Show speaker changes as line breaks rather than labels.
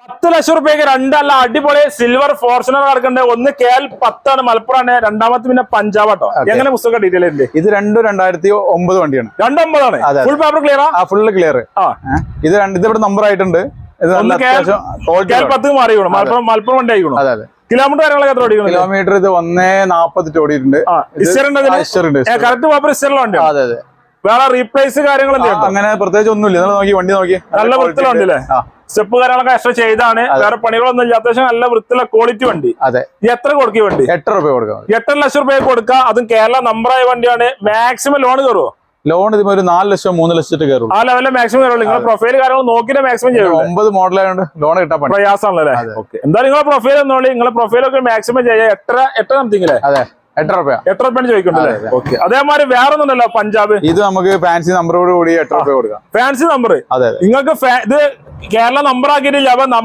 10 ലക്ഷം റുപ്യക്ക് രണ്ടല്ല അടിപൊളി സിൽവർ ഫോർച്യൂണർ കിടക്കുന്നുണ്ട്. ഒന്ന് KL 10 മലപ്പുറമാണ്, രണ്ടാമത്തെ പിന്നെ പഞ്ചാബ് കേട്ടോ. എങ്ങനെ പുസ്തകം ഡീറ്റെയിൽ ഉണ്ട്?
ഇത് 2009 വണ്ടിയാണ്.
2009 full paper clear
full clear. ഇത് ഇവിടെ നമ്പർ ആയിട്ടുണ്ട്.
KL 10 മാറിക്കണം, മലപ്പുറം വണ്ടി ആയിക്കണം.
അതെ അതെ.
കിലോമീറ്റർ കാര്യങ്ങളൊക്കെ എത്ര ഓടിക്കണം?
കിലോമീറ്റർ ഇത് 140 ഓടിയിട്ടുണ്ട്.
കറക്റ്റ് പേപ്പർ ഇസ്റ്ററിലുണ്ട്.
അതെ അതെ.
വേറെ റീപ്ലേസ് കാര്യങ്ങളല്ലേ?
അങ്ങനെ പ്രത്യേകിച്ച് ഒന്നുമില്ല. നോക്കി വണ്ടി നോക്കി
നല്ല വൃത്തിലുണ്ടല്ലേ? സ്റ്റെപ്പ് കാര്യങ്ങളൊക്കെ എക്സ്ട്രാ ചെയ്താണ്, വേറെ പണികളൊന്നും ഇല്ല. അത്യാവശ്യം നല്ല വൃത്തിയുള്ള ക്വാളിറ്റി വണ്ടി.
അതെ.
എത്ര കൊടുക്കുക വണ്ടി?
8 രൂപ കൊടുക്കാം.
8 ലക്ഷം റുപ്യ കൊടുക്കാം. അതും കേരള നമ്പറായ വണ്ടിയാണ്. Maximum loan കയറുമോ?
ലോൺ ഇതിപ്പോ ഒരു 4 ലക്ഷം 3 ലക്ഷത്തിൽ കയറും.
ആ ലെവലിൽ മാക്സിമം കയറുള്ളൂ. നിങ്ങളുടെ പ്രൊഫൈൽ കാര്യങ്ങൾ നോക്കിയിട്ട് മാക്സിമം ചെയ്യും.
9 മോഡലായതുകൊണ്ട് ലോൺ കിട്ടാൻ
പ്രയാസമാണല്ലേ? എന്തായാലും നിങ്ങളെ പ്രൊഫൈൽ ഒന്നോളി. നിങ്ങളെ പ്രൊഫൈലൊക്കെ മാക്സിമം ചെയ്യാം. 8 സംതിങ് അല്ലേ?
അതെ. 8 രൂപ.
8 രൂപ ചോദിക്കണ്ടല്ലേ? അതേമാതിരി വേറെ ഒന്നുണ്ടല്ലോ പഞ്ചാബ്.
ഇത് നമുക്ക് ഫാൻസി നമ്പറോട് കൂടി 8 രൂപ കൊടുക്കാം.
ഫാൻസി നമ്പർ
അതെ.
നിങ്ങൾക്ക് ഇത് കേരള നമ്പർ ആക്കിയിട്ടില്ല. അപ്പൊ